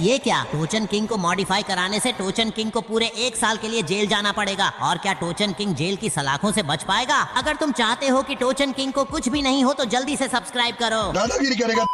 ये क्या, टोचन किंग को मॉडिफाई कराने से टोचन किंग को पूरे 1 साल के लिए जेल जाना पड़ेगा। और क्या टोचन किंग जेल की सलाखों से बच पाएगा? अगर तुम चाहते हो कि टोचन किंग को कुछ भी नहीं हो तो जल्दी से सब्सक्राइब करो। दादागिरी करेगा।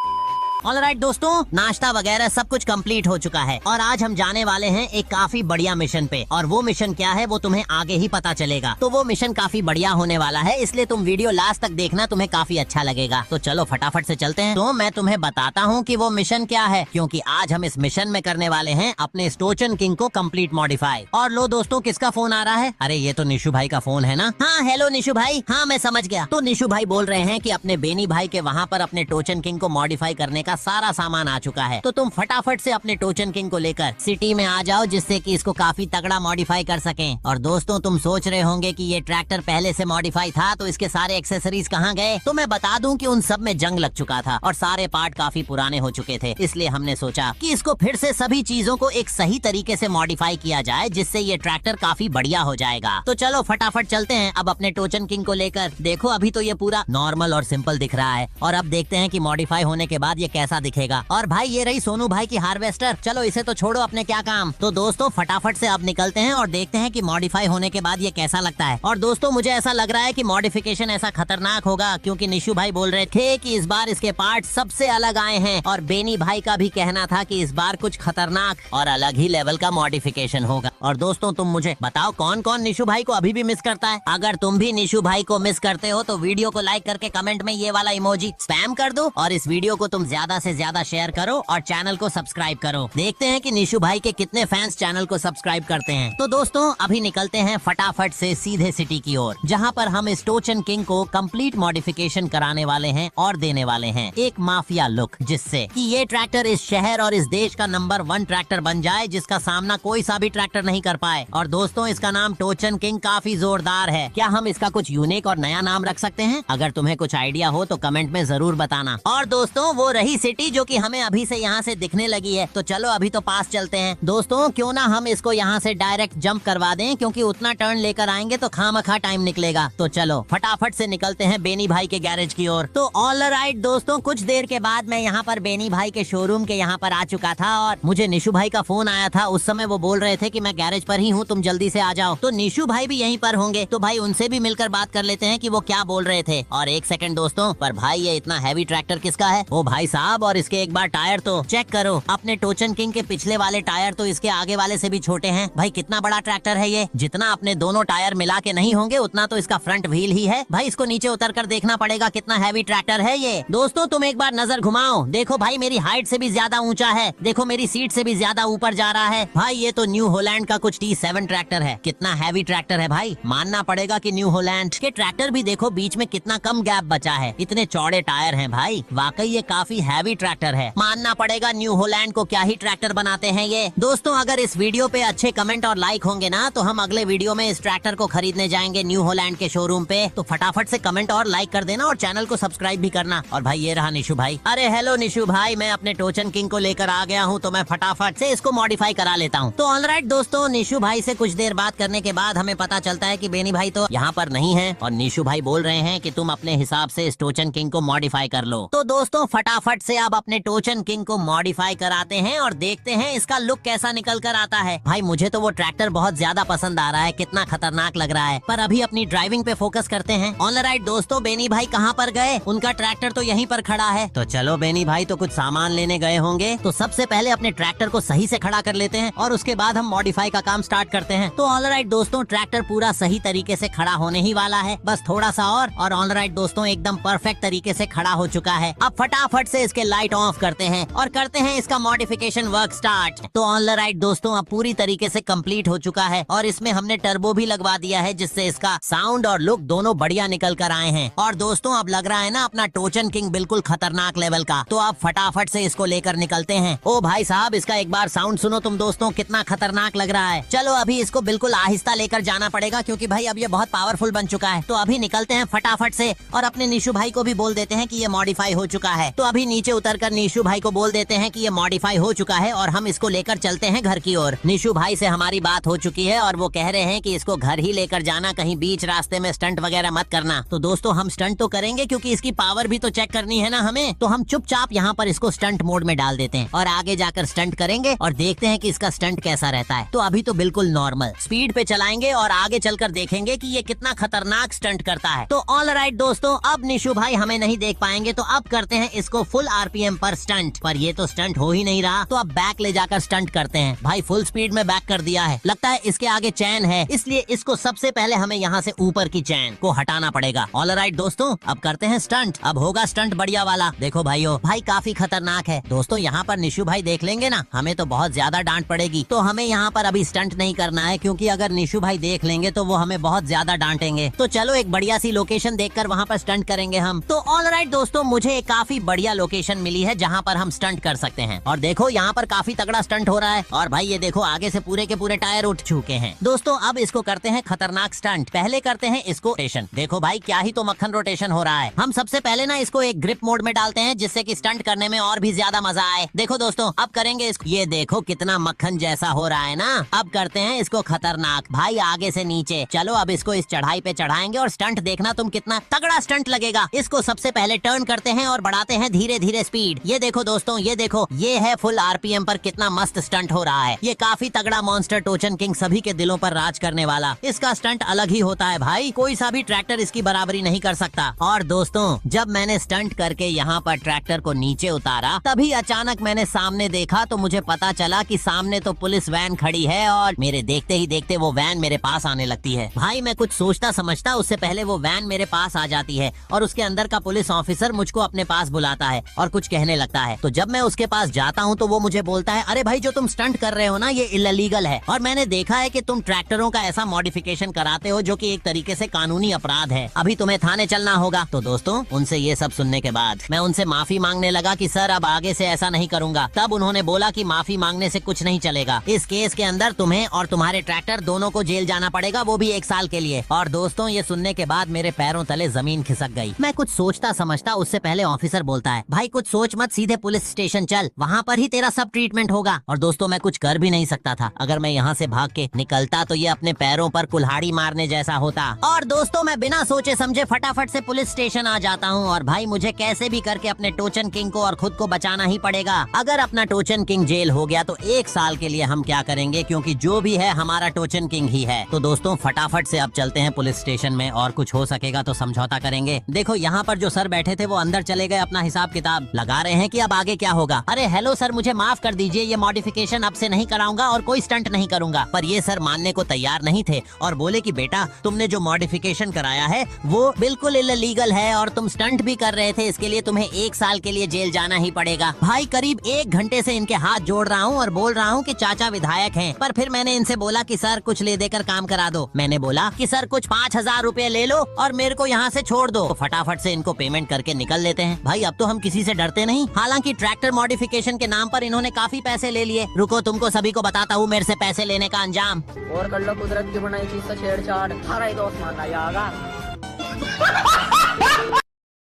ऑलराइट दोस्तों, नाश्ता वगैरह सब कुछ कंप्लीट हो चुका है और आज हम जाने वाले हैं एक काफी बढ़िया मिशन पे। और वो मिशन क्या है वो तुम्हें आगे ही पता चलेगा। तो वो मिशन काफी बढ़िया होने वाला है, इसलिए तुम वीडियो लास्ट तक देखना, तुम्हें काफी अच्छा लगेगा। तो चलो फटाफट से चलते हैं। तो मैं तुम्हें बताता हूँ कि वो मिशन क्या है, क्योंकि आज हम इस मिशन में करने वाले हैं अपने टोचन किंग को कंप्लीट मॉडिफाई। और लो दोस्तों, किसका फोन आ रहा है? अरे ये तो निशु भाई का फोन है ना। हाँ हेलो निशु भाई। हाँ मैं समझ गया। तो निशु भाई बोल रहे हैं कि अपने बेनी भाई के वहाँ पर अपने टोचन किंग को मॉडिफाई करने का सारा सामान आ चुका है। तो तुम फटाफट से अपने टोचन किंग को लेकर सिटी में आ जाओ, जिससे कि इसको काफी तगड़ा मॉडिफाई कर सकें। और दोस्तों तुम सोच रहे होंगे कि ये ट्रैक्टर पहले से मॉडिफाई था तो इसके सारे एक्सेसरीज कहाँ गए? तो मैं बता दूं कि उन सब में जंग लग चुका था और सारे पार्ट काफी पुराने हो चुके थे। इसलिए हमने सोचा कि इसको फिर से सभी चीजों को एक सही तरीके से मॉडिफाई किया जाए, जिससे ये ट्रैक्टर काफी बढ़िया हो जाएगा। तो चलो फटाफट चलते हैं अब अपने टोचन किंग को लेकर। देखो अभी तो ये पूरा नॉर्मल और सिंपल दिख रहा है, और अब देखते हैं कि मॉडिफाई होने के बाद ये कैसा दिखेगा। और भाई ये रही सोनू भाई की हार्वेस्टर। चलो इसे तो छोड़ो, अपने क्या काम। तो दोस्तों फटाफट से अब निकलते हैं और देखते हैं कि मॉडिफाई होने के बाद ये कैसा लगता है। और दोस्तों मुझे ऐसा लग रहा है कि मॉडिफिकेशन ऐसा खतरनाक होगा, क्योंकि निशु भाई बोल रहे थे कि इस बार इसके पार्ट सबसे अलग आए हैं। और बेनी भाई का भी कहना था कि इस बार कुछ खतरनाक और अलग ही लेवल का मॉडिफिकेशन होगा। और दोस्तों तुम मुझे बताओ कौन कौन निशु भाई को अभी भी मिस करता है? अगर तुम भी निशु भाई को मिस करते हो तो वीडियो को लाइक करके कमेंट में ये वाला इमोजी स्पैम कर दो, और इस वीडियो को तुम ज्यादा से ज्यादा शेयर करो और चैनल को सब्सक्राइब करो। देखते हैं कि निशु भाई के कितने फैंस चैनल को सब्सक्राइब करते हैं। तो दोस्तों अभी निकलते हैं फटाफट से सीधे सिटी की ओर, जहां पर हम इस टोचन किंग को कंप्लीट मॉडिफिकेशन कराने वाले हैं और देने वाले हैं एक माफिया लुक, जिससे कि ये ट्रैक्टर इस शहर और इस देश का नंबर 1 ट्रैक्टर बन जाए, जिसका सामना कोई सा भी ट्रैक्टर नहीं कर पाए। और दोस्तों इसका नाम टोचन किंग काफी जोरदार है। क्या हम इसका कुछ यूनिक और नया नाम रख सकते हैं? अगर तुम्हें कुछ आइडिया हो तो कमेंट में जरूर बताना। और दोस्तों वो रही सिटी जो कि हमें अभी से यहाँ से दिखने लगी है। तो चलो अभी तो पास चलते हैं। दोस्तों क्यों ना हम इसको यहाँ से डायरेक्ट जंप करवा दें, क्योंकि उतना टर्न लेकर आएंगे तो खामखा टाइम निकलेगा। तो चलो फटाफट से निकलते हैं बेनी भाई के गैरेज की ओर। तो ऑलराइट दोस्तों, कुछ देर के बाद मैं यहाँ पर बेनी भाई के शोरूम के यहाँ पर आ चुका था और मुझे निशु भाई का फोन आया था। उस समय वो बोल रहे थे कि मैं गैरेज पर ही हूँ, तुम जल्दी से आ जाओ। तो निशु भाई भी यहीं पर होंगे, तो भाई उनसे भी मिलकर बात कर लेते हैं कि वो क्या बोल रहे थे। और एक सेकंड दोस्तों, पर भाई ये इतना हैवी ट्रैक्टर किसका है? ओ भाई साहब, और इसके एक बार टायर तो चेक करो। अपने टोचन किंग के पिछले वाले टायर तो इसके आगे वाले से भी छोटे हैं। भाई कितना बड़ा ट्रैक्टर है ये। जितना अपने दोनों टायर मिला के नहीं होंगे उतना तो इसका फ्रंट व्हील ही है। भाई इसको नीचे उतर कर देखना पड़ेगा कितना हैवी ट्रैक्टर है ये। दोस्तों तुम एक बार नजर घुमाओ, देखो भाई मेरी हाइट से भी ज्यादा ऊंचा है, देखो मेरी सीट से भी ज्यादा ऊपर जा रहा है। भाई ये तो न्यू हॉलैंड का कुछ T7 ट्रैक्टर है। कितना हैवी ट्रैक्टर है भाई। मानना पड़ेगा कि न्यू हॉलैंड के ट्रैक्टर भी देखो बीच में कितना कम गैप बचा है। इतने चौड़े टायर हैं भाई, वाकई ये काफी हैवी ट्रैक्टर है। मानना पड़ेगा न्यू हॉलैंड को क्या ही ट्रैक्टर बनाते हैं ये। दोस्तों अगर इस वीडियो पे अच्छे कमेंट और लाइक होंगे ना, तो हम अगले वीडियो में इस ट्रैक्टर को खरीदने जाएंगे न्यू हॉलैंड के शोरूम पे। तो फटाफट से कमेंट और लाइक कर देना और चैनल को सब्सक्राइब भी करना। और भाई ये रहा निशु भाई। अरे हेलो निशु भाई, मैं अपने टोचन किंग को लेकर आ गया हूँ, तो मैं फटाफट से इसको मॉडिफाई करा लेता हूँ। तो ऑलराइट दोस्तों, निशु भाई से कुछ देर बात करने के बाद हमें पता चलता है कि बेनी भाई तो यहाँ पर नहीं है, और निशु भाई बोल रहे हैं कि तुम अपने हिसाब से इस टोचन किंग को मॉडिफाई कर लो। तो दोस्तों फटाफट से अब अपने टोचन किंग को मॉडिफाई कराते हैं और देखते हैं इसका लुक कैसा निकल कर आता है। भाई मुझे तो वो ट्रैक्टर बहुत ज्यादा पसंद आ रहा है, कितना खतरनाक लग रहा है। पर अभी अपनी ड्राइविंग पे फोकस करते हैं। ऑलराइट दोस्तों, बेनी भाई कहाँ पर गए? उनका ट्रैक्टर तो यहीं पर खड़ा है। तो चलो बेनी भाई तो कुछ सामान लेने गए होंगे, तो सबसे पहले अपने ट्रैक्टर को सही से खड़ा कर लेते हैं और उसके बाद हम मॉडिफाई का काम स्टार्ट करते हैं। तो ऑलराइट दोस्तों, ट्रैक्टर पूरा सही तरीके से खड़ा होने ही वाला है, बस थोड़ा सा और ऑलराइट दोस्तों एकदम परफेक्ट तरीके से खड़ा हो चुका है। अब फटाफट से इसके लाइट ऑफ करते हैं और करते हैं इसका मॉडिफिकेशन वर्क स्टार्ट। तो ऑलराइट दोस्तों, अब पूरी तरीके से कंप्लीट हो चुका है और इसमें हमने टर्बो भी लगवा दिया है, जिससे इसका साउंड और लुक दोनों बढ़िया निकल कर आए हैं। और दोस्तों अब लग रहा है ना अपना टोचन किंग बिल्कुल खतरनाक लेवल का। तो अब फटाफट से इसको लेकर निकलते हैं। ओ भाई साहब, इसका एक बार साउंड सुनो तुम दोस्तों, कितना खतरनाक लग रहा है। चलो अभी इसको बिल्कुल आहिस्ता लेकर जाना पड़ेगा, क्योंकि भाई अब ये बहुत पावरफुल बन चुका है। तो अभी निकलते हैं फटाफट से और अपने निशु भाई को भी बोल देते हैं कि ये मॉडिफाई हो चुका है। तो अभी नीचे उतरकर नीशू भाई को बोल देते हैं कि ये मॉडिफाई हो चुका है और हम इसको लेकर चलते हैं घर की ओर। नीशू भाई से हमारी बात हो चुकी है और वो कह रहे हैं कि इसको घर ही लेकर जाना, कहीं बीच रास्ते में स्टंट वगैरह मत करना। तो दोस्तों हम स्टंट तो करेंगे क्योंकि इसकी पावर भी तो चेक करनी है ना हमें। तो हम चुपचाप यहाँ पर इसको स्टंट मोड में डाल देते हैं और आगे जाकर स्टंट करेंगे और देखते हैं कि इसका स्टंट कैसा रहता है। तो अभी तो बिल्कुल नॉर्मल स्पीड पे चलाएंगे और आगे चलकर देखेंगे कि ये कितना खतरनाक स्टंट करता है। तो ऑल राइट दोस्तों, अब निशु भाई हमें नहीं देख पाएंगे तो अब करते हैं इसको फुल आरपीएम पर स्टंट। पर ये तो स्टंट हो ही नहीं रहा, तो अब बैक ले जाकर स्टंट करते हैं। भाई फुल स्पीड में बैक कर दिया है, लगता है इसके आगे चैन है, इसलिए इसको सबसे पहले हमें यहाँ से ऊपर की चैन को हटाना पड़ेगा। ऑल राइट दोस्तों, अब करते हैं स्टंट। अब होगा स्टंट बढ़िया वाला। देखो भाइयों, भाई काफी खतरनाक है। दोस्तों यहाँ पर निशु भाई देख लेंगे ना, हमें तो बहुत ज्यादा डांट पड़ेगी। तो हमें यहाँ पर अभी स्टंट नहीं करना है, क्योंकि अगर निशु भाई देख लेंगे तो वो हमें बहुत ज्यादा डांटेंगे। तो चलो एक बढ़िया सी लोकेशन देखकर वहाँ पर स्टंट करेंगे हम। तो ऑल राइट दोस्तों, मुझे एक काफी बढ़िया लोकेशन मिली है जहाँ पर हम स्टंट कर सकते हैं। और देखो यहाँ पर काफी तगड़ा स्टंट हो रहा है। और भाई ये देखो आगे से पूरे के पूरे टायर उठ चुके हैं। दोस्तों अब इसको करते हैं खतरनाक स्टंट। पहले करते हैं इसको रोटेशन। देखो भाई क्या ही तो मक्खन रोटेशन हो रहा है। हम सबसे पहले ना इसको एक ग्रिप मोड में डालते हैं, जिससे कि स्टंट करने में और भी ज्यादा मजा आए। देखो दोस्तों अब करेंगे इसको। ये देखो कितना मक्खन जैसा हो रहा है ना। अब करते हैं इसको खतरनाक। भाई आगे से नीचे चलो, अब इसको इस चढ़ाई पे चढ़ाएंगे और स्टंट देखना तुम कितना तगड़ा स्टंट लगेगा। इसको सबसे पहले टर्न करते हैं और बढ़ाते हैं धीरे धीरे स्पीड। ये देखो दोस्तों, ये देखो, ये है फुल आरपीएम पर कितना मस्त स्टंट हो रहा है। ये काफी तगड़ा मॉन्स्टर टोचन किंग सभी के दिलों पर राज करने वाला। इसका स्टंट अलग ही होता है भाई, कोई सा भी ट्रैक्टर इसकी बराबरी नहीं कर सकता। और दोस्तों जब मैंने स्टंट करके यहाँ पर ट्रैक्टर को नीचे उतारा, तभी अचानक मैंने सामने देखा तो मुझे पता चला कि सामने तो पुलिस वैन खड़ी है और मेरे देखते ही देखते वो वैन मेरे पास आने लगती है। भाई मैं कुछ सोचता समझता उससे पहले वो वैन मेरे पास आ जाती है और उसके अंदर का पुलिस ऑफिसर मुझको अपने पास बुलाता है और कुछ कहने लगता है। तो जब मैं उसके पास जाता हूँ तो वो मुझे बोलता है, अरे भाई जो तुम स्टंट कर रहे हो ना, ये इल्लीगल है और मैंने देखा है कि तुम ट्रैक्टरों का ऐसा मॉडिफिकेशन कराते हो जो कि एक तरीके से कानूनी अपराध है। अभी तुम्हें थाने चलना होगा। तो दोस्तों उनसे ये सब सुनने के बाद मैं उनसे माफी मांगने लगा कि सर अब आगे से ऐसा नहीं करूंगा। तब उन्होंने बोला कि माफी मांगने से कुछ नहीं चलेगा, इस केस के अंदर तुम्हें और तुम्हारे ट्रैक्टर दोनों को जेल जाना पड़ेगा, वो भी 1 साल के लिए। और दोस्तों ये सुनने के बाद मेरे पैरों तले जमीन खिसक गई। मैं कुछ सोचता समझता उससे पहले ऑफिसर बोलता है, भाई कुछ सोच मत, सीधे पुलिस स्टेशन चल, वहाँ पर ही तेरा सब ट्रीटमेंट होगा। और दोस्तों मैं कुछ कर भी नहीं सकता था। अगर मैं यहाँ से भाग के निकलता तो ये अपने पैरों पर कुल्हाड़ी मारने जैसा होता। और दोस्तों मैं बिना सोचे समझे फटाफट से पुलिस स्टेशन आ जाता हूँ। और भाई मुझे कैसे भी करके अपने टोचन किंग को और खुद को बचाना ही पड़ेगा। अगर अपना टोचन किंग जेल हो गया तो 1 साल के लिए हम क्या करेंगे, क्योंकि जो भी है हमारा टोचन किंग ही है। तो दोस्तों फटाफट से अब चलते हैं पुलिस स्टेशन में और कुछ हो सकेगा तो समझौता करेंगे। देखो यहाँ पर जो सर बैठे थे वो अंदर चले गए, अपना हिसाब किताब लगा रहे हैं कि अब आगे क्या होगा। अरे हेलो सर, मुझे माफ कर दीजिए, ये मॉडिफिकेशन अब से नहीं कराऊंगा और कोई स्टंट नहीं करूंगा। पर ये सर मानने को तैयार नहीं थे और बोले कि बेटा तुमने जो मॉडिफिकेशन कराया है वो बिल्कुल इल्लीगल है और तुम स्टंट भी कर रहे थे, इसके लिए तुम्हें 1 साल के लिए जेल जाना ही पड़ेगा। भाई करीब 1 घंटे से इनके हाथ जोड़ रहा हूँ और बोल रहा हूँ कि चाचा विधायक हैं, पर फिर मैंने इनसे बोला कि सर कुछ ले देकर काम करा दो। मैंने बोला कि सर कुछ 5000 रुपए ले लो और मेरे को यहाँ से छोड़ दो। तो फटाफट से इनको पेमेंट करके निकल लेते हैं। भाई अब तो हम किसी से डरते नहीं। हालांकि ट्रैक्टर मॉडिफिकेशन के नाम पर इन्होंने काफी पैसे ले लिए। रुको तुमको सभी को बताता हूँ मेरे से पैसे लेने का अंजाम। और कर लो कुदरत की बनाई चीज से छेड़छाड़, थारा ही दोस्त मानना जाएगा।